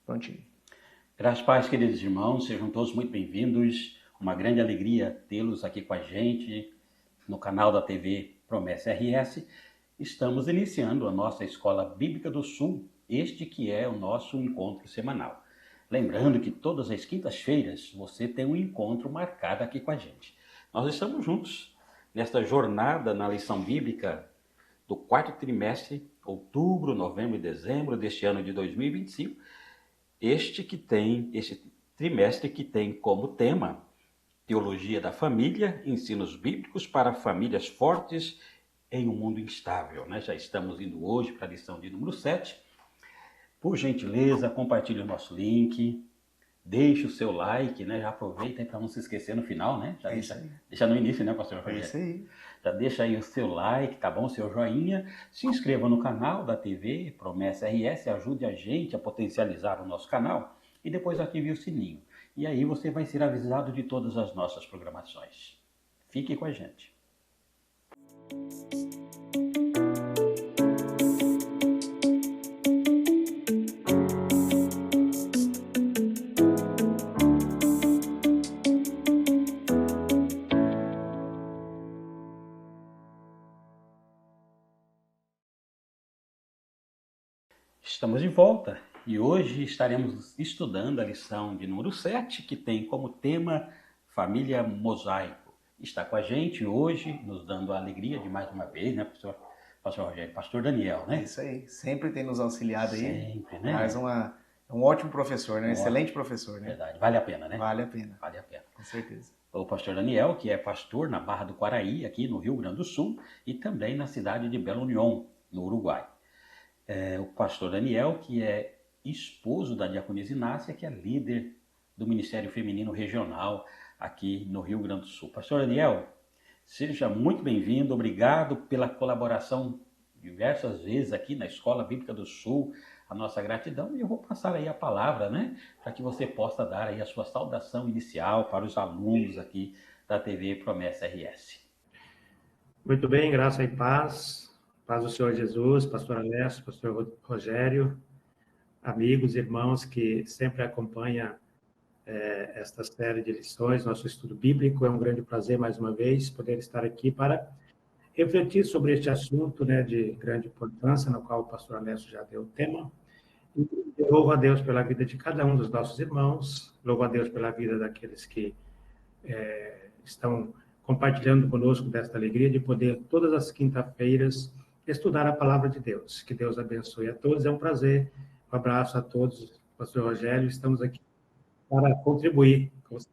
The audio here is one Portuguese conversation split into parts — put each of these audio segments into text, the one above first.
Prontinho. Graças a Deus, queridos irmãos, sejam todos muito bem-vindos. Uma grande alegria tê-los aqui com a gente no canal da TV Promessa RS. Estamos iniciando a nossa Escola Bíblica do Sul, este que é o nosso encontro semanal. Lembrando que todas as quintas-feiras você tem um encontro marcado aqui com a gente. Nós estamos juntos nesta jornada na lição bíblica do quarto trimestre, outubro, novembro e dezembro deste ano de 2025. Este trimestre que tem como tema Teologia da Família, ensinos bíblicos para famílias fortes em um mundo instável. Já estamos indo hoje para a lição de número 7. Por gentileza, compartilhe o nosso link, deixe o seu like, já aproveita para não se esquecer no final, Já deixa no início, pastor Rogério? É isso aí. Já deixa aí o seu like, tá bom? Seu joinha. Se inscreva no canal da TV Promessa RS, ajude a gente a potencializar o nosso canal e depois ative o sininho. E aí você vai ser avisado de todas as nossas programações. Fique com a gente. Estamos de volta e hoje estaremos estudando a lição de número 7, que tem como tema Família Mosaico. Está com a gente hoje, nos dando a alegria de mais uma vez, pastor Rogério, pastor Daniel, É isso aí, sempre tem nos auxiliado aí. Sempre, Mas um ótimo professor, excelente ótimo. Professor, Verdade, vale a pena, Vale a pena. Vale a pena. Com certeza. O pastor Daniel, que é pastor na Barra do Quaraí, aqui no Rio Grande do Sul, e também na cidade de Belo União, no Uruguai. O pastor Daniel, que é esposo da diaconisa Inácia, que é líder do Ministério Feminino Regional aqui no Rio Grande do Sul. Pastor Daniel, seja muito bem-vindo, obrigado pela colaboração diversas vezes aqui na Escola Bíblica do Sul, a nossa gratidão, e eu vou passar aí a palavra, para que você possa dar aí a sua saudação inicial para os alunos aqui da TV Promessa RS. Muito bem, graça e paz. Paz do Senhor Jesus, pastor Alessio, pastor Rogério, amigos, irmãos que sempre acompanham esta série de lições, nosso estudo bíblico. É um grande prazer, mais uma vez, poder estar aqui para refletir sobre este assunto de grande importância, no qual o pastor Alessio já deu o tema. E eu louvo a Deus pela vida de cada um dos nossos irmãos, louvo a Deus pela vida daqueles que estão compartilhando conosco desta alegria de poder, todas as quinta-feiras, estudar a palavra de Deus. Que Deus abençoe a todos, é um prazer. Um abraço a todos, pastor Rogério, estamos aqui para contribuir com você.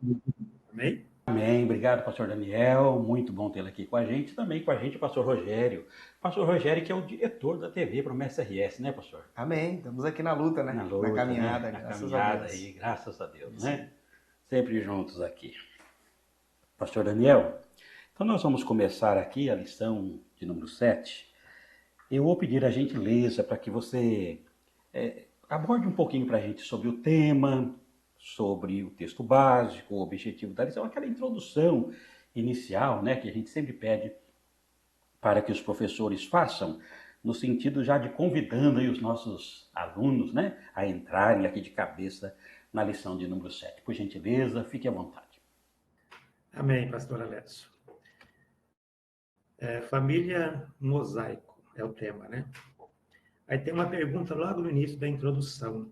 Amém? Amém, obrigado, pastor Daniel, muito bom tê-lo aqui com a gente, também com a gente o pastor Rogério. Pastor Rogério, que é o diretor da TV Promessa RS, pastor? Amém, estamos aqui na luta, Na luta, na caminhada, na graças caminhada a Deus. aí, graças a Deus, Sempre juntos aqui. Pastor Daniel, então nós vamos começar aqui a lição de número 7. Eu vou pedir a gentileza para que você aborde um pouquinho para a gente sobre o tema, sobre o texto básico, o objetivo da lição, aquela introdução inicial, que a gente sempre pede para que os professores façam, no sentido já de convidando aí os nossos alunos, a entrarem aqui de cabeça na lição de número 7. Por gentileza, fique à vontade. Amém, pastor Alessio. Família mosaico é o tema, Aí tem uma pergunta logo no início da introdução.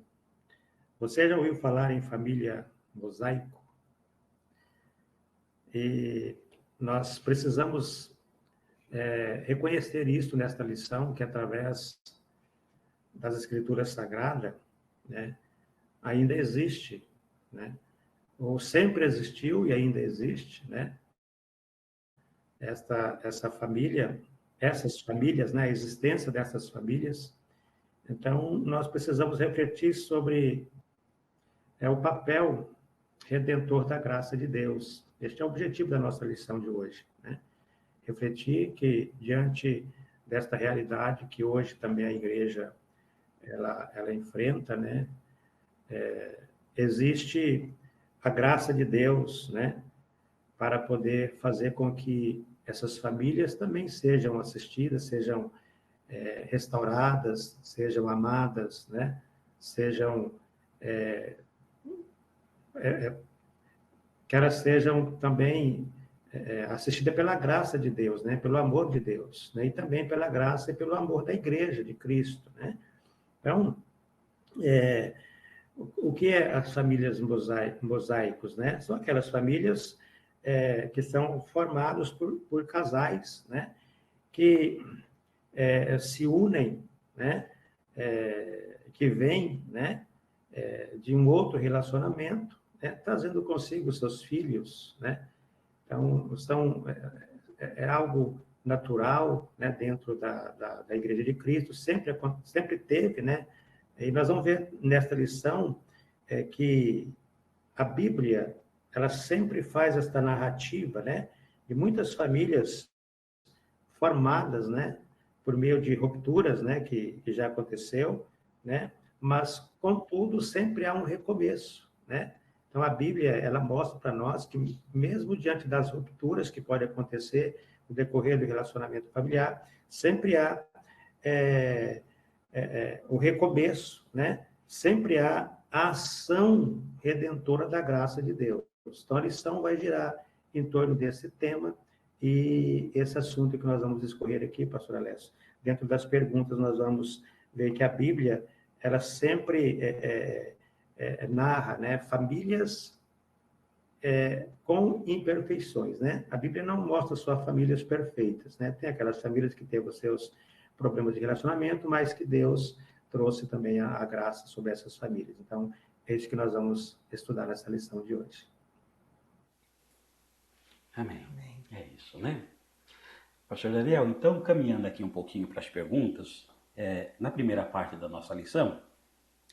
Você já ouviu falar em família mosaico? E nós precisamos reconhecer isso nesta lição, que através das Escrituras Sagradas, ainda existe, ou sempre existiu e ainda existe, essa família, essas famílias, a existência dessas famílias. Então, nós precisamos refletir sobre o papel redentor da graça de Deus. Este é o objetivo da nossa lição de hoje, Refletir que, diante desta realidade que hoje também a igreja ela enfrenta, existe a graça de Deus, para poder fazer com que essas famílias também sejam assistidas, sejam restauradas, sejam amadas, sejam que elas sejam também assistidas pela graça de Deus, né? Pelo amor de Deus, né? E também pela graça e pelo amor da Igreja de Cristo, né? Então, o que é as famílias mosaicos, né? São aquelas famílias que são formadas por casais, né? Que se unem, né? Que vêm, né? De um outro relacionamento, né? Trazendo consigo seus filhos, né? Então, é algo natural, né? Dentro da Igreja de Cristo, sempre teve, né? E nós vamos ver nesta lição que a Bíblia, ela sempre faz esta narrativa, né? De muitas famílias formadas, né? Por meio de rupturas, né? Que já aconteceu, né? Mas, contudo, sempre há um recomeço, né? Então, a Bíblia, ela mostra para nós que, mesmo diante das rupturas que podem acontecer no decorrer do relacionamento familiar, sempre há o recomeço, né? Sempre há a ação redentora da graça de Deus. Então, a lição vai girar em torno desse tema e esse assunto que nós vamos discorrer aqui, pastor Alessio. Dentro das perguntas, nós vamos ver que a Bíblia, ela sempre narra, né, famílias com imperfeições, né? A Bíblia não mostra só famílias perfeitas, né? Tem aquelas famílias que têm os seus problemas de relacionamento, mas que Deus trouxe também a graça sobre essas famílias. Então, é isso que nós vamos estudar nessa lição de hoje. Amém. É isso, né? Pastor Daniel, então, caminhando aqui um pouquinho para as perguntas, na primeira parte da nossa lição,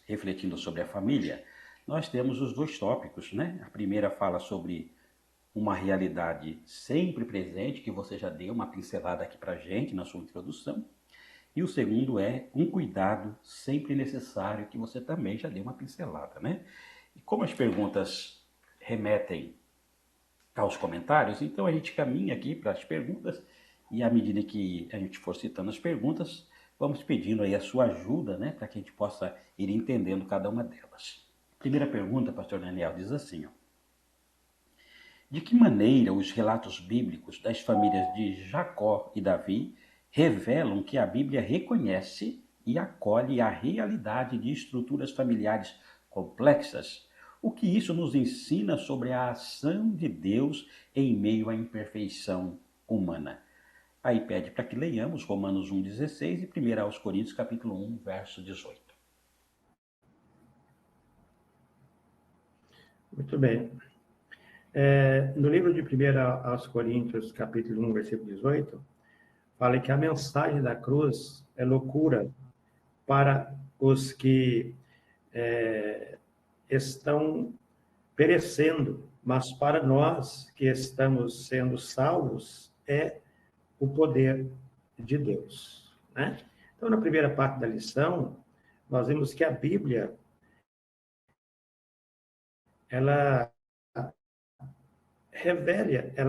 refletindo sobre a família, nós temos os dois tópicos, né? A primeira fala sobre uma realidade sempre presente, que você já deu uma pincelada aqui para a gente na sua introdução. E o segundo é um cuidado sempre necessário, que você também já deu uma pincelada, né? E como as perguntas remetem aos comentários, então a gente caminha aqui para as perguntas e à medida que a gente for citando as perguntas, vamos pedindo aí a sua ajuda, né? Para que a gente possa ir entendendo cada uma delas. Primeira pergunta, pastor Daniel, diz assim, ó. De que maneira os relatos bíblicos das famílias de Jacó e Davi revelam que a Bíblia reconhece e acolhe a realidade de estruturas familiares complexas? O que isso nos ensina sobre a ação de Deus em meio à imperfeição humana? Aí pede para que leiamos Romanos 1,16 e 1 aos Coríntios, capítulo 1, verso 18. Muito bem. No livro de 1 aos Coríntios, capítulo 1, versículo 18, fala que a mensagem da cruz é loucura para os que estão perecendo, mas para nós que estamos sendo salvos é o poder de Deus, né? Então, na primeira parte da lição, nós vimos que a Bíblia, ela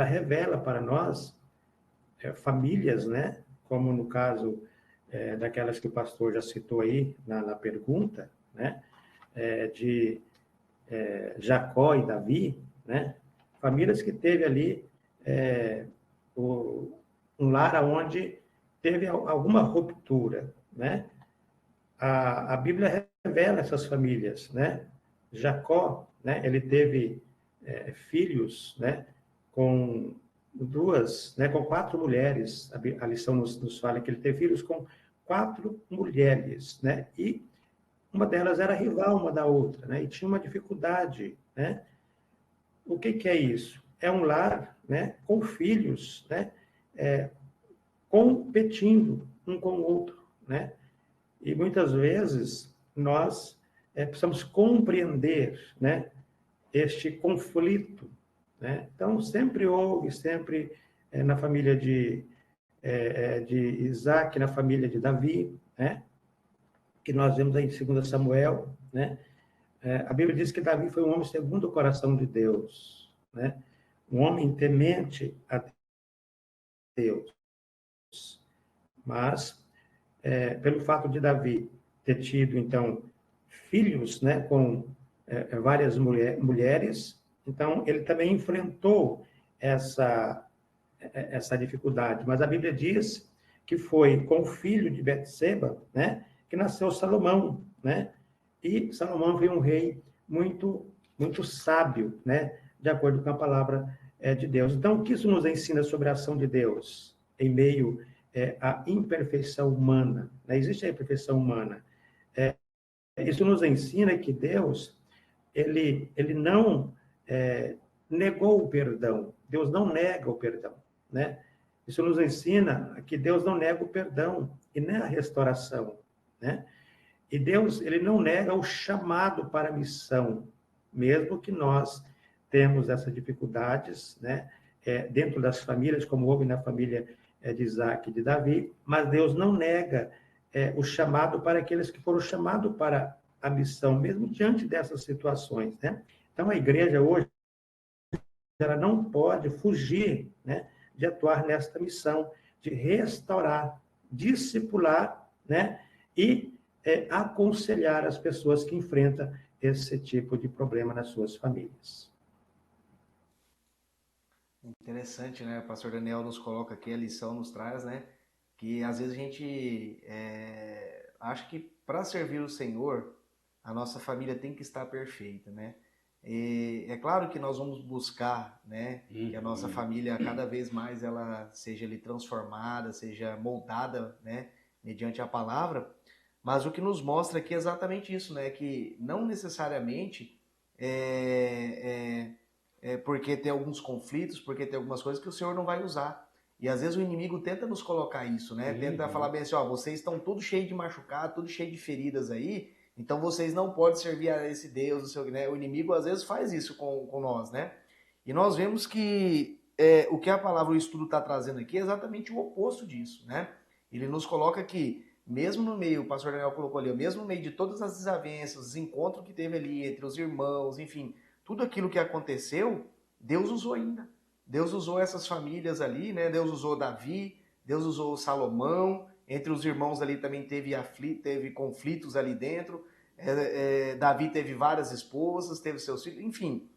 revela para nós famílias, né? Como no caso daquelas que o pastor já citou aí na pergunta, né? De Jacó e Davi, né? Famílias que teve ali um lar onde teve alguma ruptura, né? A Bíblia revela essas famílias, né? Jacó, né? Ele teve filhos, né? Com duas, né? Com 4 mulheres. A lição nos fala que ele teve filhos com 4 mulheres, né? E uma delas era rival uma da outra, né? E tinha uma dificuldade, né? O que é isso? É um lar, né? Com filhos, né? Competindo um com o outro, né? E muitas vezes nós precisamos compreender, né? Este conflito, né? Então sempre houve, sempre na família de Isaac, na família de Davi, né? Que nós vemos aí em 2 Samuel, né? A Bíblia diz que Davi foi um homem segundo o coração de Deus, né? Um homem temente a Deus. Mas, pelo fato de Davi ter tido, então, filhos, né, com várias mulheres. Então, ele também enfrentou essa dificuldade. Mas a Bíblia diz que foi com o filho de Betseba, né, que nasceu Salomão, né? E Salomão foi um rei muito sábio, né, de acordo com a palavra de Deus. Então, o que isso nos ensina sobre a ação de Deus em meio à imperfeição humana? Né? Existe a imperfeição humana. Isso nos ensina que Deus, ele não negou o perdão. Deus não nega o perdão, né? Isso nos ensina que Deus não nega o perdão e nem a restauração, né? E Deus, ele não nega o chamado para a missão, mesmo que nós temos essas dificuldades, né? Dentro das famílias, como houve na família de Isaac e de Davi, mas Deus não nega o chamado para aqueles que foram chamados para a missão, mesmo diante dessas situações, né? Então, a igreja hoje, ela não pode fugir, né, de atuar nesta missão, de restaurar, discipular, né, e aconselhar as pessoas que enfrentam esse tipo de problema nas suas famílias. Interessante, né? O pastor Daniel nos coloca aqui, a lição nos traz, né? Que às vezes a gente acha que para servir o Senhor, a nossa família tem que estar perfeita, né? E é claro que nós vamos buscar, né, que a nossa família cada vez mais ela seja ali transformada, seja moldada, né, mediante a palavra. Mas o que nos mostra aqui é exatamente isso, né, que não necessariamente porque tem alguns conflitos, porque tem algumas coisas que o Senhor não vai usar. E às vezes o inimigo tenta nos colocar isso, né? Tenta falar bem assim, ó, vocês estão todos cheios de machucado, todos cheios de feridas aí, então vocês não podem servir a esse Deus, né? O inimigo às vezes faz isso com nós, né? E nós vemos que o que a palavra, o estudo está trazendo aqui é exatamente o oposto disso, né? Ele nos coloca que, mesmo no meio, o pastor Daniel colocou ali, mesmo no meio de todas as desavenças, os encontros que teve ali entre os irmãos, enfim, tudo aquilo que aconteceu, Deus usou ainda. Deus usou essas famílias ali, né? Deus usou Davi, Deus usou Salomão, entre os irmãos ali também teve conflitos ali dentro. Davi teve várias esposas, teve seus filhos, enfim.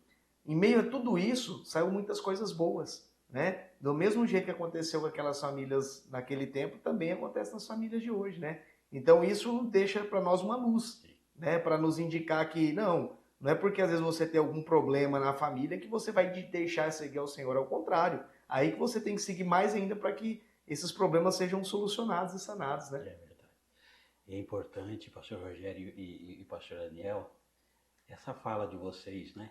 Em meio a tudo isso, saiu muitas coisas boas, né? Do mesmo jeito que aconteceu com aquelas famílias naquele tempo, também acontece nas famílias de hoje, né? Então isso deixa para nós uma luz, né? Para nos indicar que não é porque às vezes você tem algum problema na família que você vai deixar seguir ao Senhor, ao contrário. Aí que você tem que seguir mais ainda para que esses problemas sejam solucionados e sanados, né? É verdade. É importante, pastor Rogério e pastor Daniel, essa fala de vocês, né?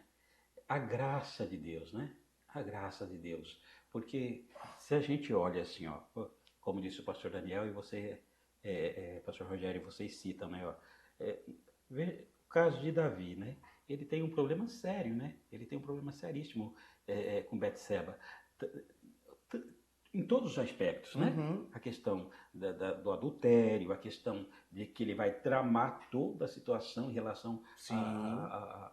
A graça de Deus, né? A graça de Deus. Porque se a gente olha assim, ó, como disse o pastor Daniel e você, pastor Rogério, vocês citam, né? Ó, o caso de Davi, né? Ele tem um problema sério, né? Ele tem um problema seríssimo com Betseba. Em todos os aspectos, né? A questão do adultério, a questão de que ele vai tramar toda a situação em relação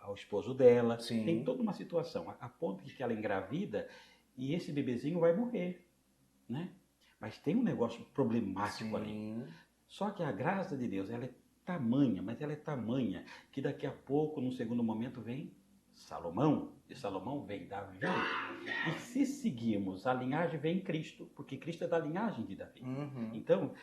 ao esposo dela. Sim. Tem toda uma situação, a ponto de que ela engravida e esse bebezinho vai morrer, né? Mas tem um negócio problemático ali. Só que a graça de Deus, ela é tamanha, mas ela é tamanha que daqui a pouco, num segundo momento, vem Salomão, de Salomão vem Davi, e se seguirmos a linhagem, vem Cristo, porque Cristo é da linhagem de Davi. Então,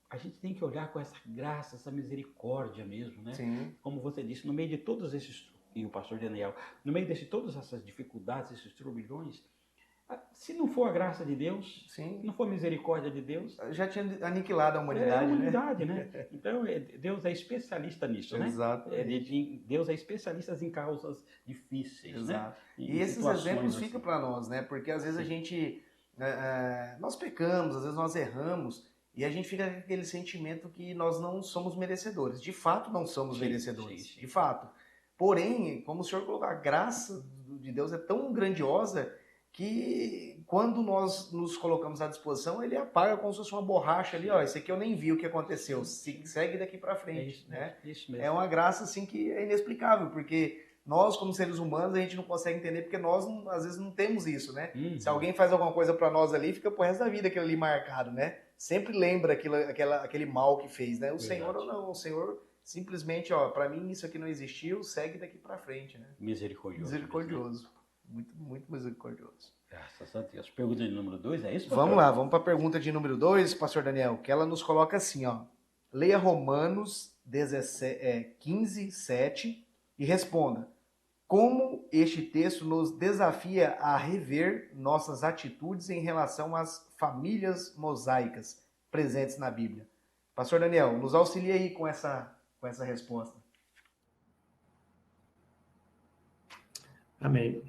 a gente tem que olhar com essa graça, essa misericórdia mesmo, né? Sim. Como você disse, no meio de todos esses, e o pastor Daniel, no meio de todas essas dificuldades, esses turbilhões, se não for a graça de Deus, se não for a misericórdia de Deus, já tinha aniquilado a humanidade, né? Então, Deus é especialista nisso, né? Exato. Deus é especialista em causas difíceis, exato, né? E esses exemplos ficam para nós, né? Porque às vezes a gente, nós pecamos, às vezes nós erramos, e a gente fica com aquele sentimento que nós não somos merecedores. De fato, não somos merecedores, de fato. Porém, como o senhor colocou, a graça de Deus é tão grandiosa que quando nós nos colocamos à disposição, ele apaga como se fosse uma borracha ali, ó, isso aqui eu nem vi o que aconteceu, segue daqui para frente, né? Isso mesmo. É uma graça assim que é inexplicável, porque nós como seres humanos a gente não consegue entender, porque nós às vezes não temos isso, né? Se alguém faz alguma coisa para nós ali, fica pro resto da vida aquilo ali marcado, né? Sempre lembra aquele mal que fez, né? O Senhor ou não, o Senhor simplesmente, ó, para mim isso aqui não existiu, segue daqui para frente, né? Misericordioso. Misericordioso. Muito, muito misericordioso. Graças a Deus. Pergunta de número 2, é isso, pastor? Vamos lá, vamos para a pergunta de número 2, pastor Daniel, que ela nos coloca assim, ó. Leia Romanos 15, 7 e responda: como este texto nos desafia a rever nossas atitudes em relação às famílias mosaicas presentes na Bíblia? Pastor Daniel, nos auxilie aí com essa resposta. Amém.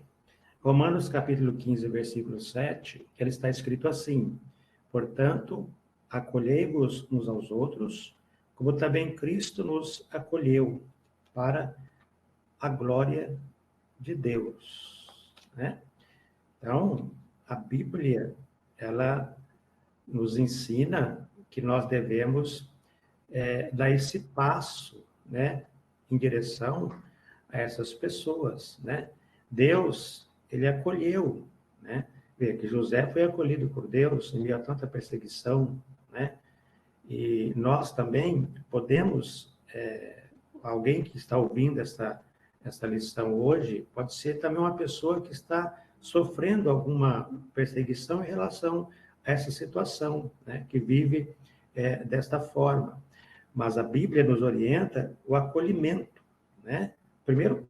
Romanos capítulo 15, versículo 7, ele está escrito assim: portanto, acolhei-vos uns aos outros, como também Cristo nos acolheu, para a glória de Deus, né? Então, a Bíblia, ela nos ensina que nós devemos dar esse passo, né, em direção a essas pessoas, né? Deus, ele acolheu, né? Vê que José foi acolhido por Deus em meio a tanta perseguição, né? E nós também podemos, alguém que está ouvindo essa lição hoje, pode ser também uma pessoa que está sofrendo alguma perseguição em relação a essa situação, né? Que vive desta forma. Mas a Bíblia nos orienta o acolhimento, né? O primeiro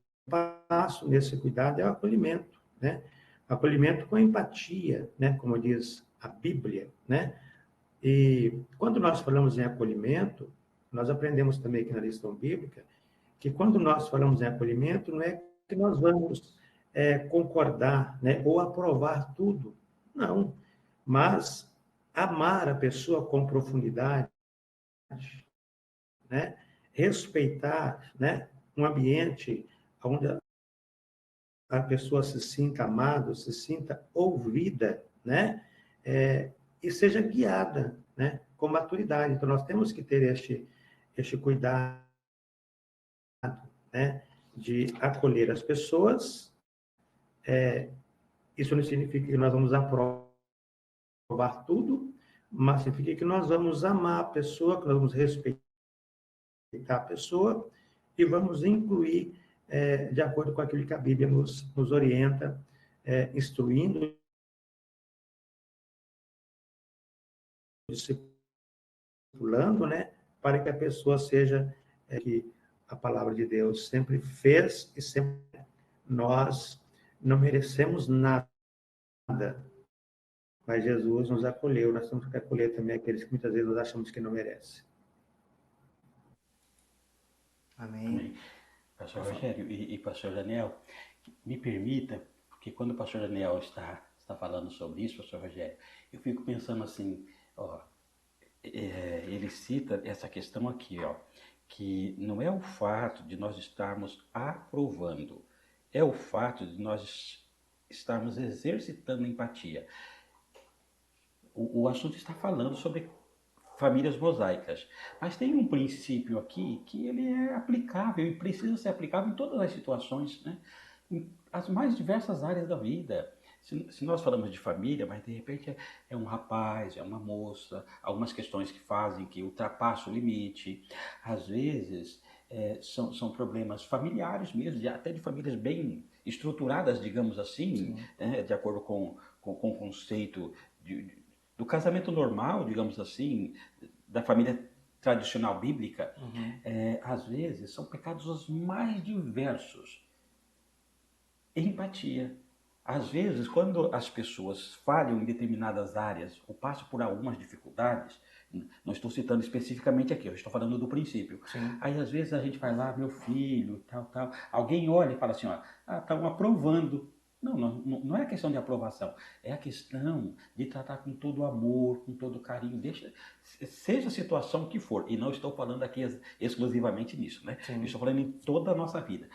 passo nesse cuidado é o acolhimento, né? Acolhimento com empatia, né? Como diz a Bíblia, né? E quando nós falamos em acolhimento, nós aprendemos também aqui na lição bíblica que quando nós falamos em acolhimento, não é que nós vamos concordar, né? Ou aprovar tudo, não. Mas amar a pessoa com profundidade, né? Respeitar, né? Um ambiente onde a pessoa se sinta amada, se sinta ouvida, né? E seja guiada, né? Com maturidade. Então, nós temos que ter este cuidado, né? De acolher as pessoas. Isso não significa que nós vamos aprovar tudo, mas significa que nós vamos amar a pessoa, que nós vamos respeitar a pessoa e vamos incluir de acordo com aquilo que a Bíblia nos orienta, instruindo, discipulando, né, para que a pessoa seja que a palavra de Deus sempre fez e sempre nós não merecemos nada, mas Jesus nos acolheu, nós temos que acolher também aqueles que muitas vezes nós achamos que não merecem. Amém. Amém. Pastor Rogério e pastor Daniel, me permita, porque quando o pastor Daniel está falando sobre isso, pastor Rogério, eu fico pensando assim, ó, ele cita essa questão aqui, ó, que não é o fato de nós estarmos aprovando, é o fato de nós estarmos exercitando empatia. O assunto está falando sobre famílias mosaicas, mas tem um princípio aqui que ele é aplicável e precisa ser aplicável em todas as situações, né? Em as mais diversas áreas da vida. Se nós falamos de família, mas de repente é um rapaz, é uma moça, algumas questões que fazem que ultrapassam o limite, às vezes são problemas familiares mesmo, até de famílias bem estruturadas, digamos assim, de acordo com o conceito do casamento normal, digamos assim, da família tradicional bíblica. Às vezes são pecados os mais diversos. Empatia. Às vezes, quando as pessoas falham em determinadas áreas ou passam por algumas dificuldades, não estou citando especificamente aqui, eu estou falando do princípio. Sim. Aí, às vezes, a gente vai lá, meu filho, tal. Alguém olha e fala assim, ó, estão aprovando. Não é a questão de aprovação, é a questão de tratar com todo amor, com todo carinho, seja a situação que for, e não estou falando aqui exclusivamente nisso, né? Eu estou falando em toda a nossa vida.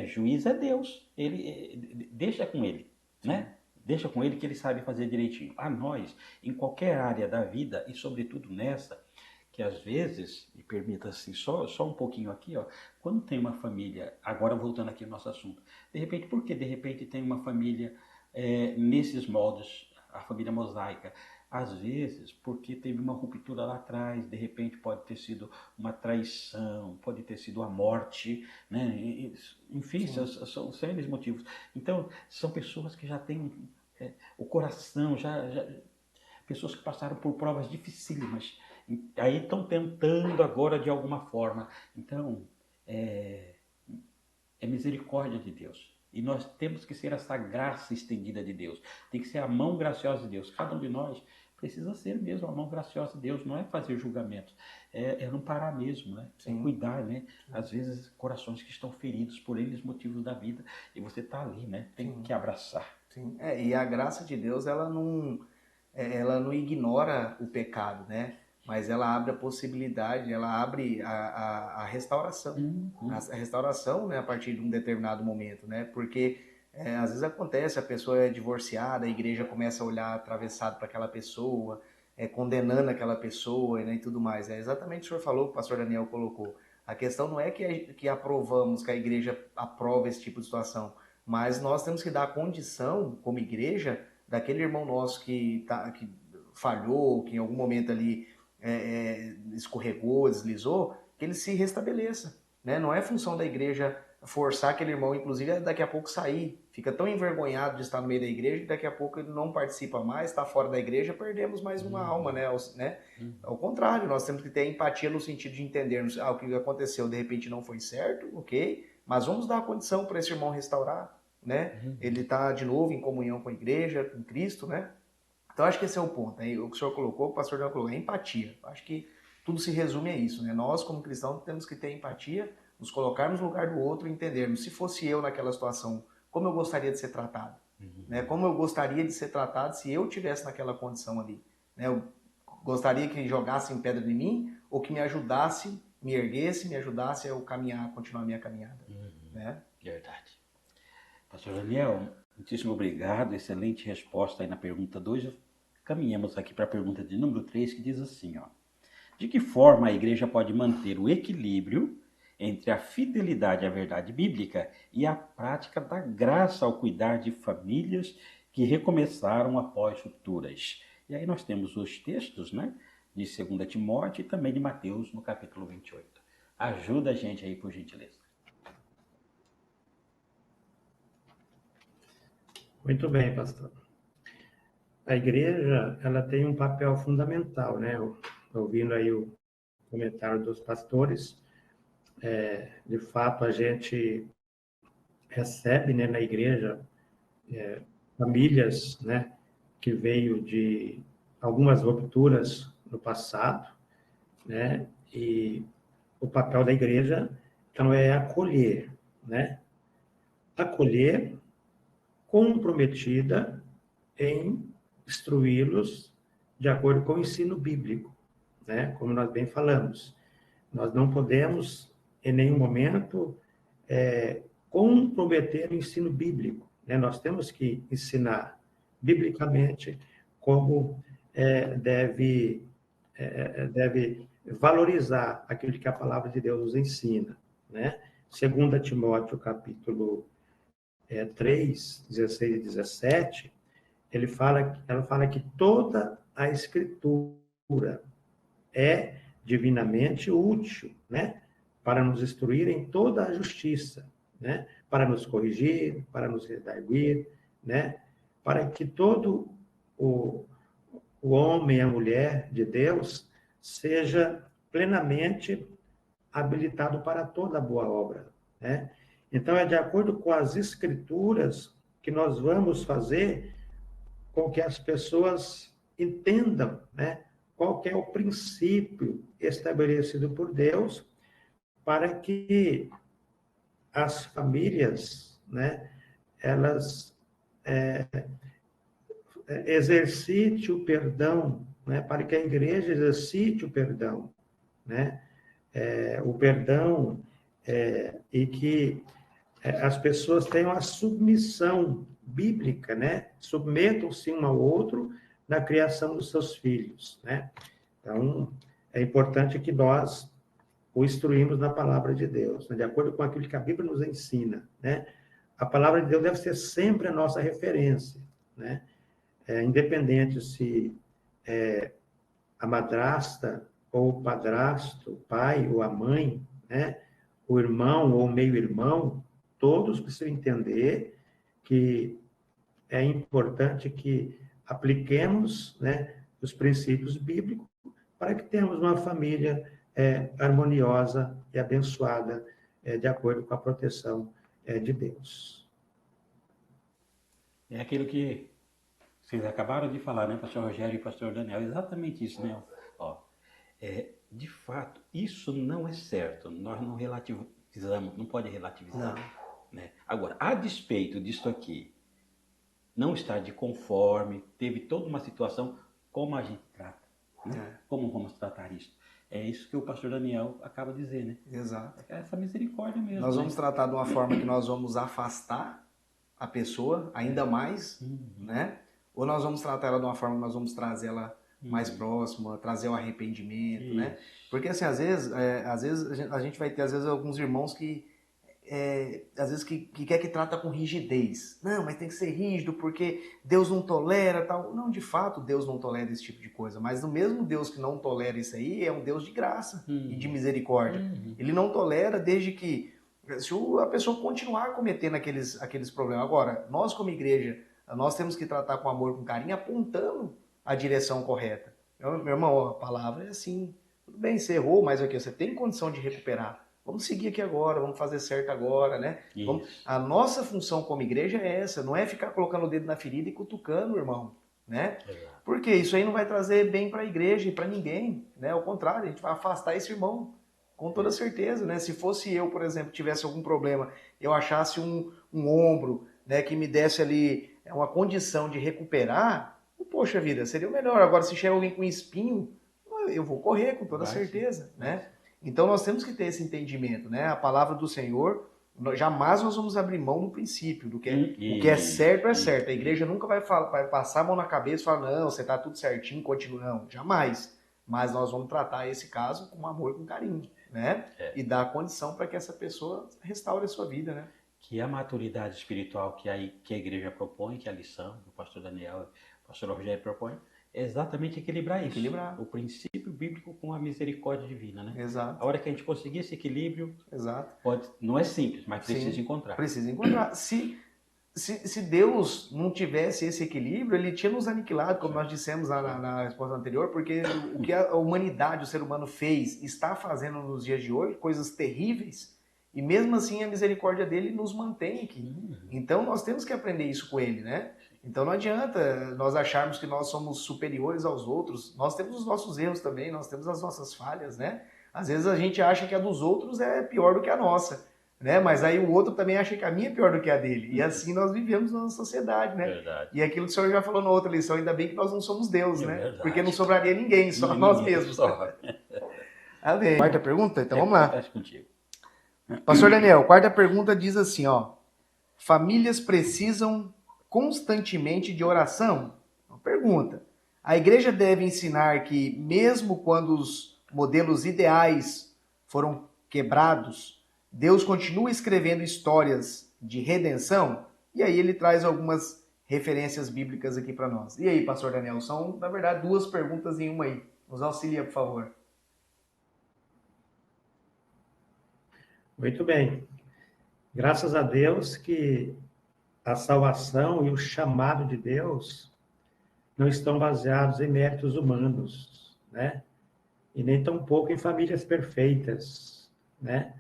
Juiz é Deus, ele deixa com ele, né? Deixa com ele que ele sabe fazer direitinho. A nós, em qualquer área da vida, e sobretudo nessa, que às vezes, me permita assim, só um pouquinho aqui, ó, quando tem uma família, agora voltando aqui ao nosso assunto, de repente, por que de repente tem uma família nesses moldes, a família mosaica? às vezes, porque teve uma ruptura lá atrás, de repente pode ter sido uma traição, pode ter sido a morte, né? Enfim, são sérios motivos. Então, são pessoas que já têm o coração, pessoas que passaram por provas dificílimas, aí estão tentando agora de alguma forma. Então, é misericórdia de Deus. E nós temos que ser essa graça estendida de Deus. Tem que ser a mão graciosa de Deus. Cada um de nós precisa ser mesmo a mão graciosa de Deus. Não é fazer julgamentos. É não parar mesmo, né? É cuidar, né? Às vezes, corações que estão feridos por eles motivos da vida. E você está ali, né? Tem que abraçar. Sim. E a graça de Deus, ela não ignora o pecado, né? Mas ela abre a possibilidade, ela abre a restauração. A restauração, né, a partir de um determinado momento, né? Porque às vezes acontece, a pessoa é divorciada, a igreja começa a olhar atravessado para aquela pessoa, condenando aquela pessoa, né, e tudo mais. É exatamente o que o senhor falou, o pastor Daniel colocou. A questão não é que aprovamos, que a igreja aprova esse tipo de situação, mas nós temos que dar a condição, como igreja, daquele irmão nosso que falhou, que em algum momento ali escorregou, deslizou, que ele se restabeleça. Né? Não é função da igreja forçar aquele irmão, inclusive, daqui a pouco sair. Fica tão envergonhado de estar no meio da igreja que daqui a pouco ele não participa mais, está fora da igreja, perdemos mais uma alma, né? Ao contrário, nós temos que ter empatia no sentido de entendermos o que aconteceu, de repente não foi certo, ok, mas vamos dar a condição para esse irmão restaurar, né? Ele está de novo em comunhão com a igreja, com Cristo, né? Então, acho que esse é o ponto. Né? O que o senhor colocou, o pastor Daniel colocou, é empatia. Acho que tudo se resume a isso. Né? Nós, como cristãos, temos que ter empatia, nos colocarmos no lugar do outro e entendermos. Se fosse eu naquela situação, como eu gostaria de ser tratado? Né? Como eu gostaria de ser tratado se eu estivesse naquela condição ali? Né? Eu gostaria que jogassem pedra em mim ou que me ajudasse, me erguesse, me ajudasse a eu caminhar, continuar a minha caminhada. Né? Verdade. Pastor Daniel, muitíssimo obrigado. Excelente resposta aí na pergunta 2. Caminhamos aqui para a pergunta de número 3, que diz assim, ó. De que forma a igreja pode manter o equilíbrio entre a fidelidade à verdade bíblica e a prática da graça ao cuidar de famílias que recomeçaram após rupturas? E aí nós temos os textos, né, de 2 Timóteo e também de Mateus, no capítulo 28. Ajuda a gente aí, por gentileza. Muito bem, pastor. A igreja, ela tem um papel fundamental, né? Ouvindo aí o comentário dos pastores, de fato a gente recebe, né, na igreja famílias, né, que veio de algumas rupturas no passado, né? E o papel da igreja, então, é acolher, né? Acolher, comprometida em instruí-los de acordo com o ensino bíblico, né? Como nós bem falamos. Nós não podemos, em nenhum momento, comprometer o ensino bíblico, né? Nós temos que ensinar biblicamente como deve valorizar aquilo que a palavra de Deus nos ensina, né? 2 Timóteo, capítulo 3, 16 e 17, ela fala que toda a Escritura é divinamente útil, né? Para nos instruir em toda a justiça, né? Para nos corrigir, para nos redarguir, né? Para que todo o homem e a mulher de Deus seja plenamente habilitado para toda boa obra, né? Então, é de acordo com as Escrituras que nós vamos fazer com que as pessoas entendam, né, qual que é o princípio estabelecido por Deus para que as famílias, né, elas exercite o perdão, né, para que a igreja exercite o perdão, né, o perdão e que as pessoas tenham a submissão bíblica, né? Submetam-se um ao outro na criação dos seus filhos, né? Então, é importante que nós o instruímos na palavra de Deus, né? De acordo com aquilo que a Bíblia nos ensina, né? A palavra de Deus deve ser sempre a nossa referência, né? Independente se a madrasta ou o padrasto, o pai ou a mãe, né? O irmão ou o meio-irmão, todos precisam entender que é importante que apliquemos, né, os princípios bíblicos para que tenhamos uma família harmoniosa e abençoada, de acordo com a proteção de Deus. É aquilo que vocês acabaram de falar, né, pastor Rogério e pastor Daniel, exatamente isso, né? Ó, de fato, isso não é certo, nós não relativizamos, não pode relativizar. Não. Né? Agora, a despeito disso aqui, não estar de conforme, teve toda uma situação, como a gente trata? Né? Como vamos tratar isso? É isso que o pastor Daniel acaba de dizer, né? Exato. É essa misericórdia mesmo. Nós vamos né? tratar de uma forma que nós vamos afastar a pessoa ainda mais, né? Ou nós vamos tratar ela de uma forma que nós vamos trazer ela mais próxima, trazer o arrependimento, né? Porque assim, às vezes a gente vai ter alguns irmãos que às vezes que quer que trata com rigidez. Não, mas tem que ser rígido porque Deus não tolera tal. Não, de fato, Deus não tolera esse tipo de coisa. Mas o mesmo Deus que não tolera isso aí é um Deus de graça e de misericórdia. Ele não tolera desde que se a pessoa continuar cometendo aqueles problemas. Agora, nós como igreja, nós temos que tratar com amor, com carinho, apontando a direção correta. Meu irmão, a palavra é assim. Tudo bem, você errou, mas aqui, você tem condição de recuperar. Vamos seguir aqui agora, vamos fazer certo agora, né? A nossa função como igreja é essa, não é ficar colocando o dedo na ferida e cutucando, irmão, né? Porque isso aí não vai trazer bem para a igreja e para ninguém, né? Ao contrário, a gente vai afastar esse irmão, com toda certeza, né? Se fosse eu, por exemplo, tivesse algum problema, eu achasse um ombro, né, que me desse ali uma condição de recuperar, poxa vida, seria o melhor. Agora, se chega alguém com espinho, eu vou correr com toda certeza, né? Então nós temos que ter esse entendimento, né? A palavra do Senhor, jamais nós vamos abrir mão no princípio, do que o que é certo é certo. A igreja nunca vai passar a mão na cabeça e falar, não, você está tudo certinho, continua. Não, jamais. Mas nós vamos tratar esse caso com amor e com carinho, né? E dar a condição para que essa pessoa restaure a sua vida, né? Que a maturidade espiritual que a igreja propõe, que a lição do pastor Daniel, o pastor Rogério propõe, é exatamente equilibrar isso. O princípio bíblico com a misericórdia divina, né? Exato. A hora que a gente conseguir esse equilíbrio, exato. Não é simples, mas precisa encontrar. Precisa encontrar. Se Deus não tivesse esse equilíbrio, ele tinha nos aniquilado, como nós dissemos na resposta anterior, porque o que a humanidade, o ser humano fez, está fazendo nos dias de hoje, coisas terríveis, e mesmo assim a misericórdia dele nos mantém aqui. Então nós temos que aprender isso com ele, né? Então não adianta nós acharmos que nós somos superiores aos outros. Nós temos os nossos erros também, nós temos as nossas falhas, né? Às vezes a gente acha que a dos outros é pior do que a nossa, né? Mas aí o outro também acha que a minha é pior do que a dele. E assim nós vivemos na sociedade, né? Verdade. E aquilo que o senhor já falou na outra lição, ainda bem que nós não somos Deus, né? Verdade. Porque não sobraria ninguém, só nós mesmos. Amém. Quarta pergunta? Então vamos lá. Pastor Daniel, quarta pergunta diz assim, ó. Famílias precisam constantemente de oração? Uma pergunta. A igreja deve ensinar que mesmo quando os modelos ideais foram quebrados, Deus continua escrevendo histórias de redenção? E aí ele traz algumas referências bíblicas aqui para nós. E aí, pastor Daniel, são, na verdade, duas perguntas em uma aí. Nos auxilia, por favor. Muito bem. Graças a Deus que a salvação e o chamado de Deus não estão baseados em méritos humanos, né? E nem tampouco em famílias perfeitas, né?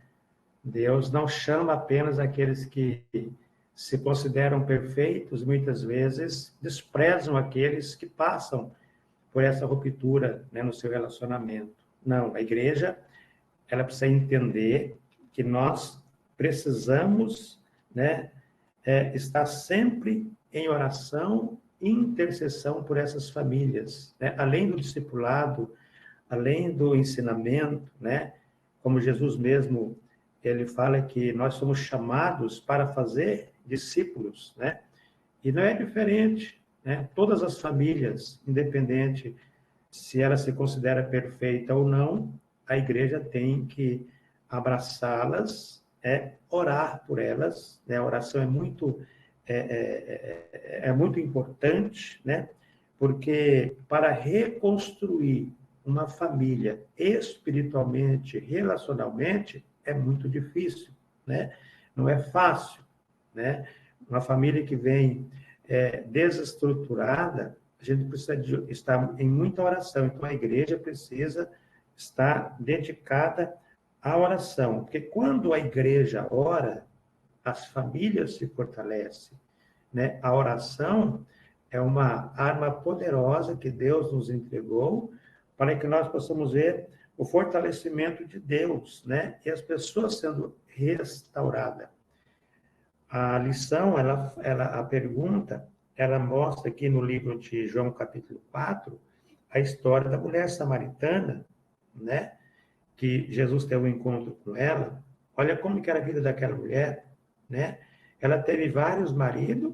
Deus não chama apenas aqueles que se consideram perfeitos, muitas vezes desprezam aqueles que passam por essa ruptura, né, no seu relacionamento. Não, a igreja, ela precisa entender que nós precisamos, né, estar sempre em oração e intercessão por essas famílias, né? Além do discipulado, além do ensinamento, né? Como Jesus mesmo, ele fala que nós somos chamados para fazer discípulos, né? E não é diferente, né? Todas as famílias, independente se ela se considera perfeita ou não, a igreja tem que abraçá-las, orar por elas, né? A oração é muito importante, né? Porque para reconstruir uma família espiritualmente, relacionalmente, é muito difícil, né? Não é fácil, né? Uma família que vem desestruturada, a gente precisa estar em muita oração. Então, a igreja precisa estar dedicada à oração. Porque quando a igreja ora, as famílias se fortalecem, né? A oração é uma arma poderosa que Deus nos entregou para que nós possamos ver o fortalecimento de Deus, né? E as pessoas sendo restauradas. A lição, a pergunta, ela mostra aqui no livro de João, capítulo 4, a história da mulher samaritana, né? Que Jesus teve um encontro com ela. Olha como que era a vida daquela mulher, né? Ela teve vários maridos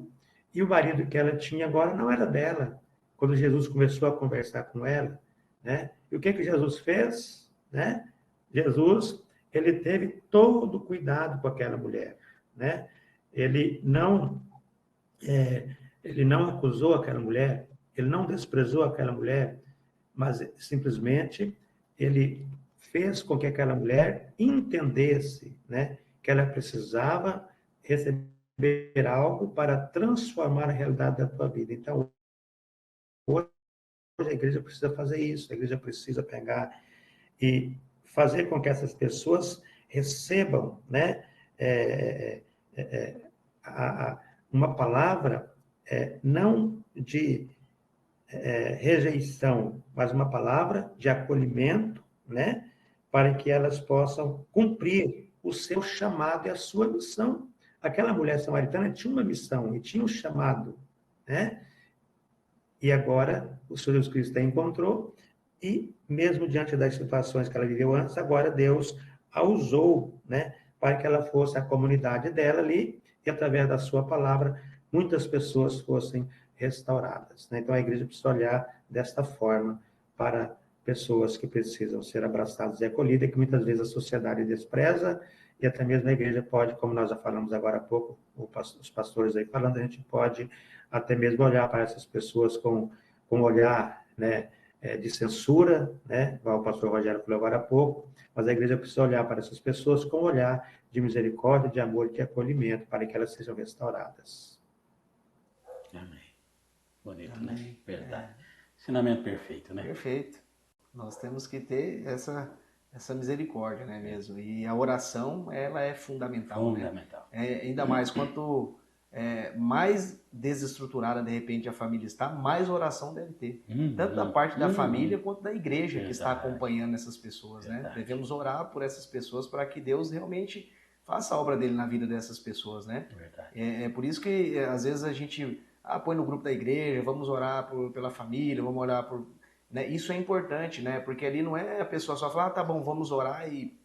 e o marido que ela tinha agora não era dela. Quando Jesus começou a conversar com ela, né? E o que Jesus fez, né? Jesus, ele teve todo o cuidado com aquela mulher, né? Ele não ele não acusou aquela mulher, ele não desprezou aquela mulher, mas simplesmente ele fez com que aquela mulher entendesse, né, que ela precisava receber algo para transformar a realidade da tua vida. Então, hoje a igreja precisa fazer isso, a igreja precisa pegar e fazer com que essas pessoas recebam, né, é, é, é, uma palavra não de rejeição, mas uma palavra de acolhimento, né, para que elas possam cumprir o seu chamado e a sua missão. Aquela mulher samaritana tinha uma missão e tinha um chamado, né? E agora o Senhor Jesus Cristo a encontrou e, mesmo diante das situações que ela viveu antes, agora Deus a usou, né, para que ela fosse a comunidade dela ali e, através da sua palavra, muitas pessoas fossem restauradas, né? Então, a igreja precisa olhar desta forma para pessoas que precisam ser abraçadas e acolhidas, que muitas vezes a sociedade despreza, e até mesmo a igreja pode, como nós já falamos agora há pouco, os pastores aí falando, a gente pode até mesmo olhar para essas pessoas com um olhar, né, de censura, né, igual o pastor Rogério falou agora há pouco, mas a igreja precisa olhar para essas pessoas com um olhar de misericórdia, de amor e de acolhimento, para que elas sejam restauradas. Amém. Bonito, Amém. né? Verdade. Ensinamento perfeito, né? Perfeito. Nós temos que ter essa misericórdia, né, mesmo? E a oração, ela é fundamental, Fundamental. né? Ainda mais quanto mais desestruturada, de repente, a família está, mais oração deve ter. Tanto da parte da família quanto da igreja que está acompanhando essas pessoas, né? Devemos orar por essas pessoas para que Deus realmente faça a obra dele na vida dessas pessoas, né? É por isso que, às vezes, a gente põe no grupo da igreja, vamos orar pela família, vamos orar por... Né? Isso é importante, né? Porque ali não é a pessoa só falar, tá bom, vamos orar e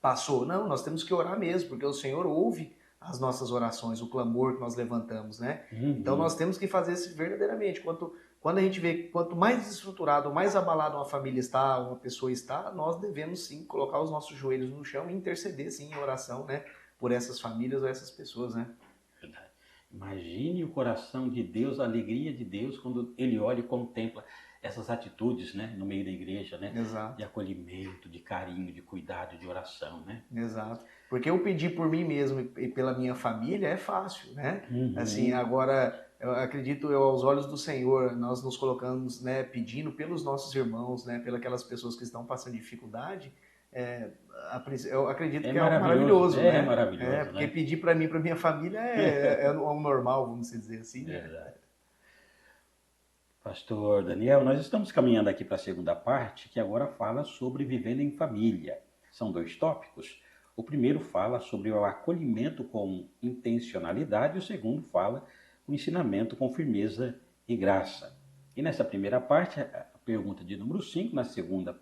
passou. Não, nós temos que orar mesmo, porque o Senhor ouve as nossas orações, o clamor que nós levantamos, né? Então nós temos que fazer isso verdadeiramente. Quando a gente vê quanto mais desestruturado, mais abalado uma família está, uma pessoa está, nós devemos sim colocar os nossos joelhos no chão e interceder sim em oração, né? Por essas famílias ou essas pessoas, né? Verdade. Imagine o coração de Deus, a alegria de Deus quando Ele olha e contempla essas atitudes, né, no meio da igreja, né? Exato. De acolhimento, de carinho, de cuidado, de oração, né? Exato. Porque eu pedir por mim mesmo e pela minha família é fácil, né? Assim, agora, eu acredito aos olhos do Senhor, nós nos colocamos, né, pedindo pelos nossos irmãos, né, pelas pessoas que estão passando dificuldade, eu acredito que é algo maravilhoso, né? É maravilhoso, porque né? pedir para mim, para minha família é o normal, vamos dizer assim, né? Verdade. Pastor Daniel, nós estamos caminhando aqui para a segunda parte, que agora fala sobre vivendo em família. São 2 tópicos. O primeiro fala sobre o acolhimento com intencionalidade, e o segundo fala o ensinamento com firmeza e graça. E nessa primeira parte, a pergunta de número 5, na segunda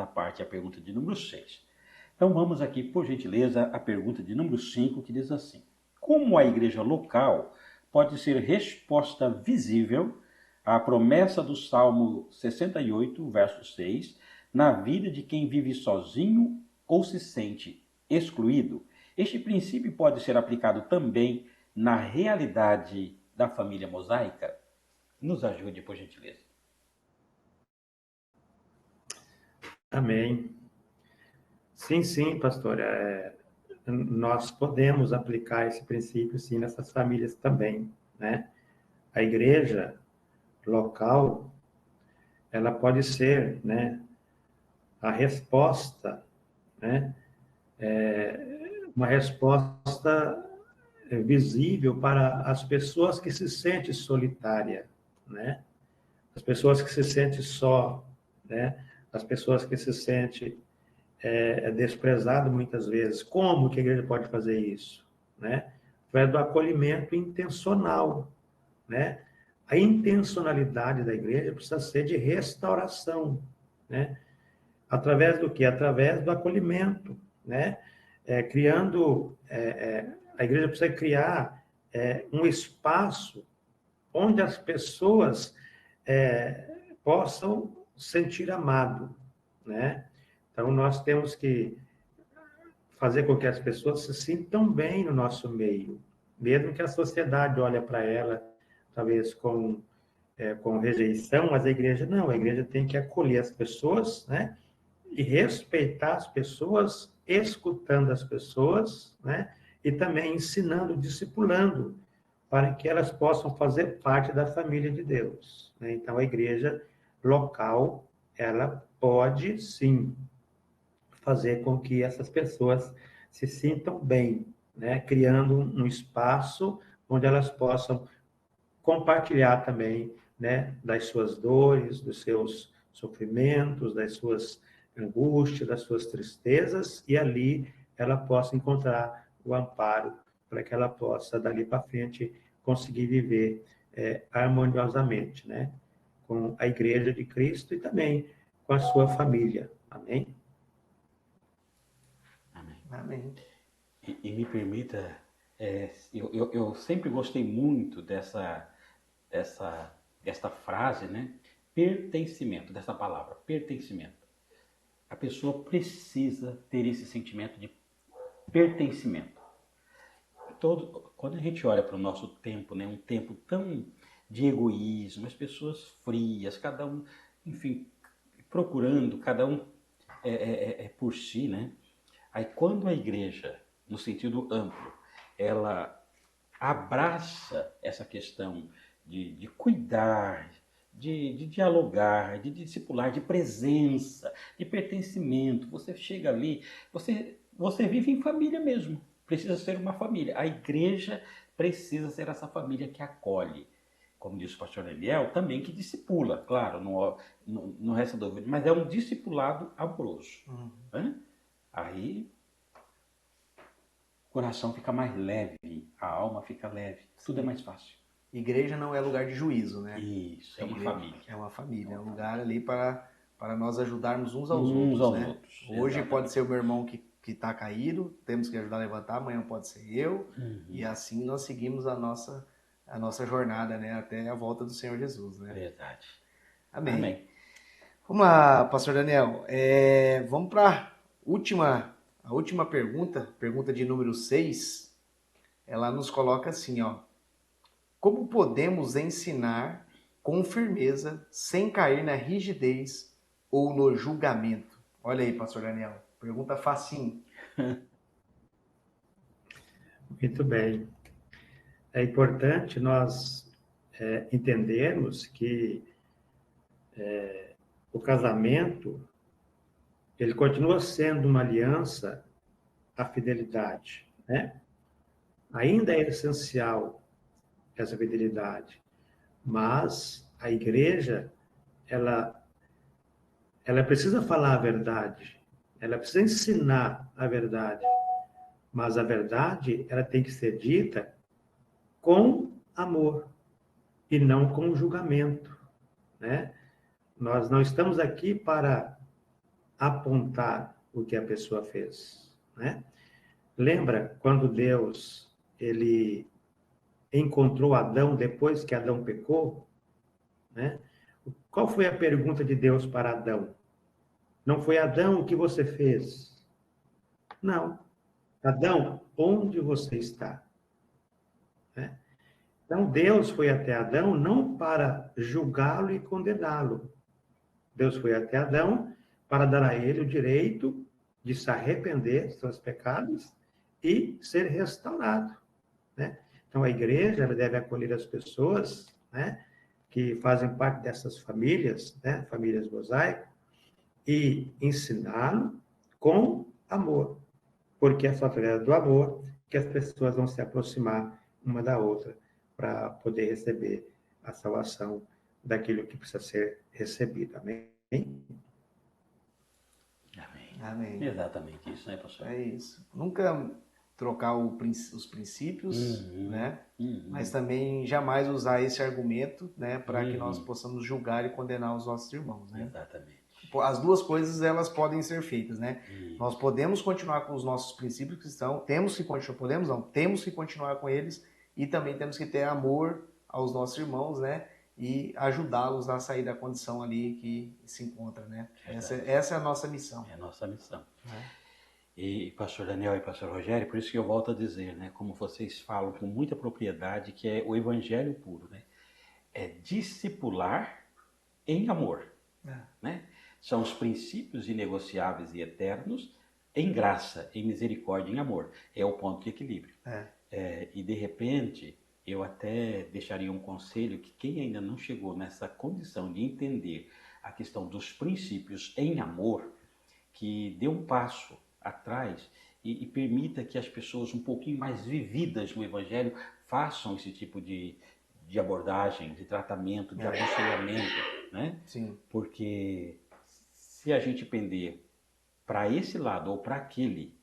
parte, a pergunta de número 6. Então vamos aqui, por gentileza, a pergunta de número 5, que diz assim: como a igreja local pode ser resposta visível à promessa do Salmo 68, verso 6, na vida de quem vive sozinho ou se sente excluído? Este princípio pode ser aplicado também na realidade da família mosaica? Nos ajude, por gentileza. Amém. Sim, sim, pastor. Nós podemos aplicar esse princípio, sim, nessas famílias também, né? A igreja local, ela pode ser, né, a resposta, né? Uma resposta visível para as pessoas que se sentem solitária, né? As pessoas que se sentem só, né? As pessoas que se sentem desprezado muitas vezes. Como que a igreja pode fazer isso? Né? Através do acolhimento intencional. Né? A intencionalidade da igreja precisa ser de restauração. Né? Através do quê? Através do acolhimento. Né? A igreja precisa criar um espaço onde as pessoas possam sentir amado. Né? Então, nós temos que fazer com que as pessoas se sintam bem no nosso meio, mesmo que a sociedade olhe para ela, talvez com rejeição, mas a igreja não, a igreja tem que acolher as pessoas, né? E respeitar as pessoas, escutando as pessoas, né? E também ensinando, discipulando, para que elas possam fazer parte da família de Deus, né? Então, a igreja local, ela pode, sim, fazer com que essas pessoas se sintam bem, né? Criando um espaço onde elas possam compartilhar também, né? Das suas dores, dos seus sofrimentos, das suas angústias, das suas tristezas, e ali ela possa encontrar o amparo para que ela possa, dali para frente, conseguir viver harmoniosamente, né? Com a Igreja de Cristo e também com a sua família. Amém? Amém. Amém. E me permita, eu sempre gostei muito dessa frase, né? Pertencimento, dessa palavra, pertencimento. A pessoa precisa ter esse sentimento de pertencimento. Quando a gente olha para o nosso tempo, né? Um tempo tão de egoísmo, as pessoas frias, cada um, enfim, procurando, cada um por si, né? Aí quando a igreja, no sentido amplo, ela abraça essa questão de cuidar, de dialogar, de discipular, de presença, de pertencimento. Você chega ali, você vive em família mesmo. Precisa ser uma família. A igreja precisa ser essa família que acolhe. Como disse o pastor Daniel, também que discipula, claro, não resta dúvida, mas é um discipulado amoroso. Né? Aí o coração fica mais leve, a alma fica leve, tudo é mais fácil. Igreja não é lugar de juízo, né? Isso, é uma família. É uma família, é um lugar ali para nós ajudarmos uns aos Uns outros, aos né? outros, Hoje exatamente. pode ser o meu irmão que está caído, temos que ajudar a levantar, amanhã pode ser eu, e assim nós seguimos a nossa jornada, né? Até a volta do Senhor Jesus, né? Verdade. Amém. Amém. Vamos lá, pastor Daniel. Vamos para a última pergunta de número 6. Ela nos coloca assim, ó. Como podemos ensinar com firmeza, sem cair na rigidez ou no julgamento? Olha aí, pastor Daniel. Pergunta facinho. Muito bem. É importante nós entendermos que o casamento, ele continua sendo uma aliança à fidelidade, né? Ainda é essencial essa fidelidade, mas a igreja, ela precisa falar a verdade, ela precisa ensinar a verdade, mas a verdade, ela tem que ser dita com amor e não com julgamento, né? Nós não estamos aqui para apontar o que a pessoa fez, né? Lembra quando Deus ele encontrou Adão depois que Adão pecou, né? Qual foi a pergunta de Deus para Adão? Não foi Adão, o que você fez? Não. Adão, onde você está? Né? Então, Deus foi até Adão não para julgá-lo e condená-lo. Deus foi até Adão para dar a ele o direito de se arrepender dos seus pecados e ser restaurado, né? Então, a igreja ela deve acolher as pessoas, né, que fazem parte dessas famílias, né, famílias mosaico, e ensiná-lo com amor, porque é só através do amor que as pessoas vão se aproximar uma da outra para poder receber a salvação daquilo que precisa ser recebido. Amém? Amém. Amém. Exatamente isso, né, pastor? É isso. Nunca trocar os princípios, né? Mas também jamais usar esse argumento, né, para que nós possamos julgar e condenar os nossos irmãos, né? Exatamente. As duas coisas elas podem ser feitas, né? Nós podemos continuar com os nossos princípios cristãos, temos que continuar, podemos não, temos que continuar com eles e também temos que ter amor aos nossos irmãos, né? E ajudá-los a sair da condição ali que se encontra, né? Essa é a nossa missão. É a nossa missão. E pastor Daniel e pastor Rogério, por isso que eu volto a dizer, né, como vocês falam com muita propriedade, que é o evangelho puro, né? É discipular em amor, né? São os princípios inegociáveis e eternos em graça, em misericórdia, em amor. É o ponto de equilíbrio. E de repente, eu até deixaria um conselho que quem ainda não chegou nessa condição de entender a questão dos princípios em amor, que dê um passo atrás e permita que as pessoas um pouquinho mais vividas no Evangelho façam esse tipo de abordagem, de tratamento, de aconselhamento, né? Sim. Porque se a gente pender para esse lado ou para aquele,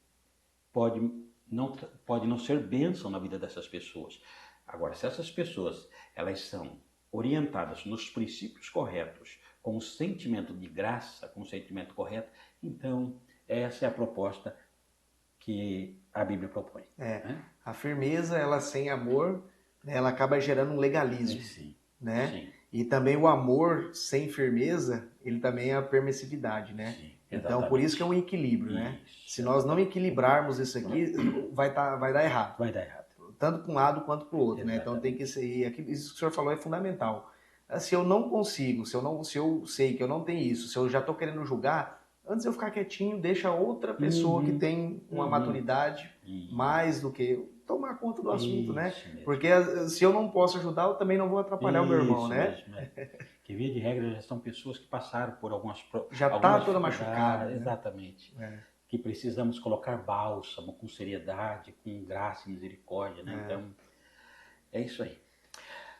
pode não ser bênção na vida dessas pessoas. Agora, se essas pessoas elas são orientadas nos princípios corretos, com o sentimento de graça, com o sentimento correto, então essa é a proposta que a Bíblia propõe. Né? A firmeza, ela sem amor, ela acaba gerando um legalismo. Sim. Né? Sim. E também o amor sem firmeza, ele também é a permissividade, né? Sim, então, por isso que é um equilíbrio, né? Se nós não equilibrarmos isso aqui, vai dar errado. Vai dar errado. Tanto para um lado quanto para o outro, né? Então tem que ser, isso que o senhor falou é fundamental. Se eu não consigo, se eu sei que eu não tenho isso, se eu já estou querendo julgar, antes eu ficar quietinho, deixa outra pessoa que tem uma maturidade mais do que eu tomar conta do assunto, né? Mesmo. Porque se eu não posso ajudar, eu também não vou atrapalhar o meu irmão, né? Mesmo. Que via de regra já são pessoas que passaram por algumas já está toda machucada, né? Exatamente. Que precisamos colocar bálsamo com seriedade, com graça e misericórdia, né? Então, é isso aí.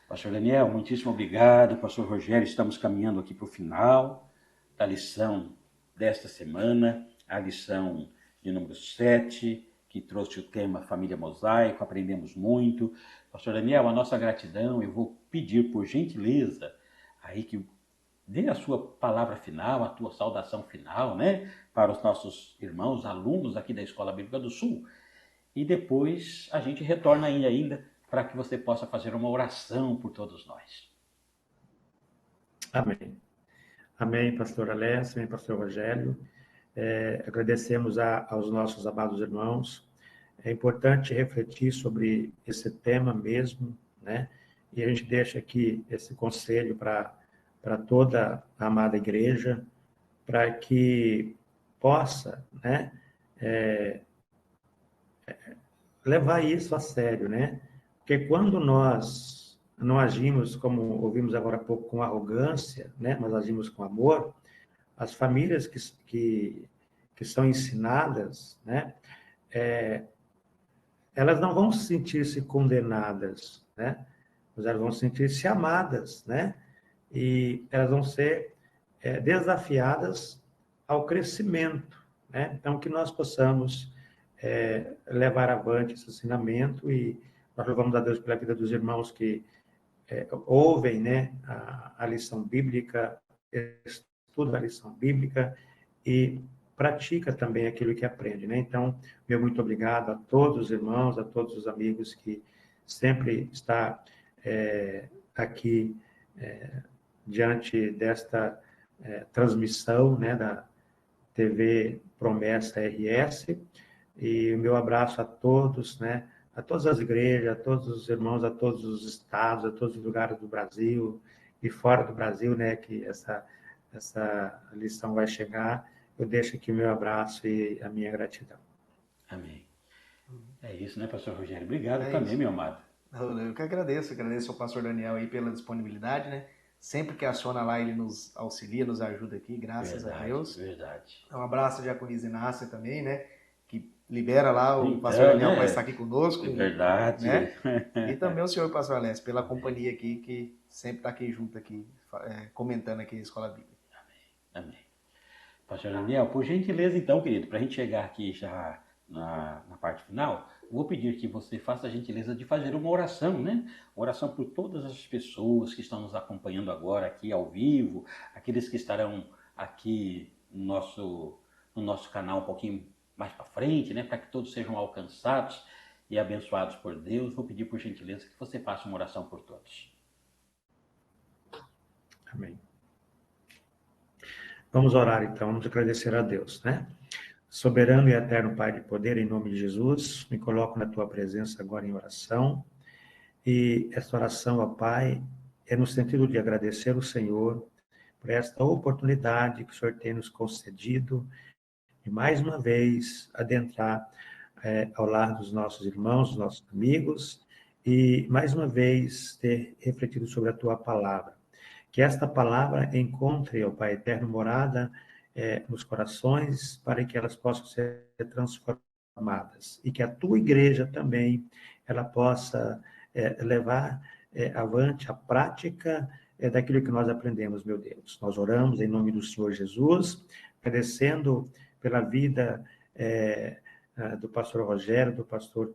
Pastor Daniel, muitíssimo obrigado. Pastor Rogério, estamos caminhando aqui para o final da lição desta semana, a lição de número 7, que trouxe o tema Família Mosaico, aprendemos muito. Pastor Daniel, a nossa gratidão, eu vou pedir por gentileza aí que dê a sua palavra final, a tua saudação final, né, para os nossos irmãos, alunos aqui da Escola Bíblica do Sul, e depois a gente retorna aí ainda para que você possa fazer uma oração por todos nós. Amém. Amém, pastor Alessio, amém, pastor Rogério. Agradecemos aos nossos amados irmãos. É importante refletir sobre esse tema mesmo, né? E a gente deixa aqui esse conselho para toda a amada igreja, para que possa, né, levar isso a sério, né? Porque quando nós não agimos, como ouvimos agora há pouco, com arrogância, né? Mas agimos com amor, as famílias que são ensinadas, né? Elas não vão sentir-se condenadas, né? Mas elas vão sentir-se amadas, né? E elas vão ser desafiadas ao crescimento, né? Então, que nós possamos levar avante esse ensinamento e nós louvamos a Deus pela vida dos irmãos que ouvem, né, a lição bíblica, estudam a lição bíblica e pratica também aquilo que aprende, né? Então, meu muito obrigado a todos os irmãos, a todos os amigos que sempre está aqui diante desta transmissão, né, da TV Promessa RS, e o meu abraço a todos, né, a todas as igrejas, a todos os irmãos, a todos os estados, a todos os lugares do Brasil e fora do Brasil, né, que essa lição vai chegar. Eu deixo aqui o meu abraço e a minha gratidão. Amém. É isso, né, pastor Rogério? Obrigado É também, isso. meu amado. Eu que agradeço ao pastor Daniel aí pela disponibilidade, né? Sempre que aciona lá, ele nos auxilia, nos ajuda aqui, graças a Deus. Verdade. Um abraço à diaconisa Inácia também, né? Que libera lá o Então, pastor Daniel né? para estar aqui conosco. Verdade. Né? E também o senhor, pastor Alessio, pela companhia aqui, que sempre está aqui junto, aqui, comentando aqui a Escola Bíblica. Amém. Pastor Daniel, por gentileza então, querido, para a gente chegar aqui já na parte final, vou pedir que você faça a gentileza de fazer uma oração, né? Oração por todas as pessoas que estão nos acompanhando agora aqui ao vivo, aqueles que estarão aqui no nosso canal um pouquinho mais para frente, né? Para que todos sejam alcançados e abençoados por Deus. Vou pedir por gentileza que você faça uma oração por todos. Amém. Vamos orar então, vamos agradecer a Deus, né? Soberano e eterno Pai de poder, em nome de Jesus, me coloco na tua presença agora em oração. E esta oração, ó Pai, é no sentido de agradecer ao Senhor por esta oportunidade que o Senhor tem nos concedido de mais uma vez adentrar ao lado dos nossos irmãos, dos nossos amigos, e mais uma vez ter refletido sobre a tua palavra. Que esta palavra encontre, ó Pai eterno, morada nos corações, para que elas possam ser transformadas. E que a tua igreja também, ela possa levar avante a prática daquilo que nós aprendemos, meu Deus. Nós oramos em nome do Senhor Jesus, agradecendo pela vida do pastor Rogério, do pastor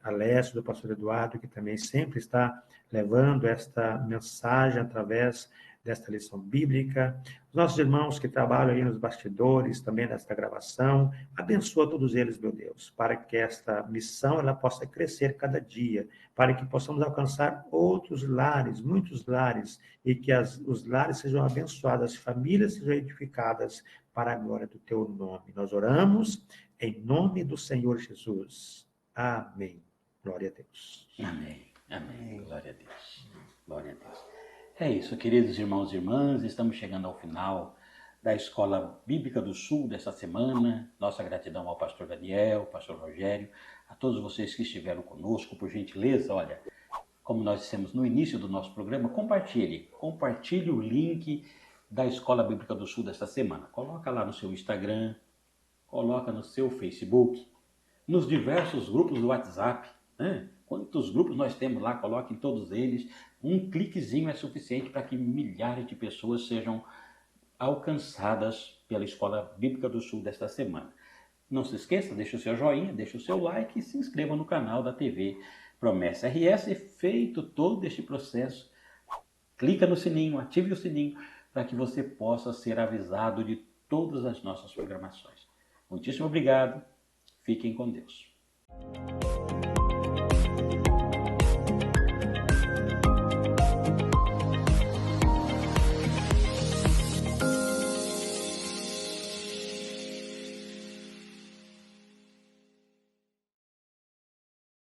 Alessio, do pastor Eduardo, que também sempre está levando esta mensagem através desta lição bíblica. Os nossos irmãos que trabalham aí nos bastidores, também nesta gravação, abençoa todos eles, meu Deus, para que esta missão ela possa crescer cada dia, para que possamos alcançar outros lares, muitos lares, e que os lares sejam abençoados, as famílias sejam edificadas para a glória do teu nome. Nós oramos em nome do Senhor Jesus. Amém. Glória a Deus. Amém. Glória a Deus. Glória a Deus. É isso, queridos irmãos e irmãs, estamos chegando ao final da Escola Bíblica do Sul desta semana. Nossa gratidão ao pastor Daniel, ao pastor Rogério, a todos vocês que estiveram conosco, por gentileza, olha, como nós dissemos no início do nosso programa, compartilhe o link da Escola Bíblica do Sul desta semana. Coloca lá no seu Instagram, coloca no seu Facebook, nos diversos grupos do WhatsApp, né? Quantos grupos nós temos lá, coloque em todos eles. Um cliquezinho é suficiente para que milhares de pessoas sejam alcançadas pela Escola Bíblica do Sul desta semana. Não se esqueça, deixa o seu joinha, deixa o seu like e se inscreva no canal da TV Promessa RS. Feito todo este processo, clica no sininho, ative o sininho para que você possa ser avisado de todas as nossas programações. Muitíssimo obrigado. Fiquem com Deus.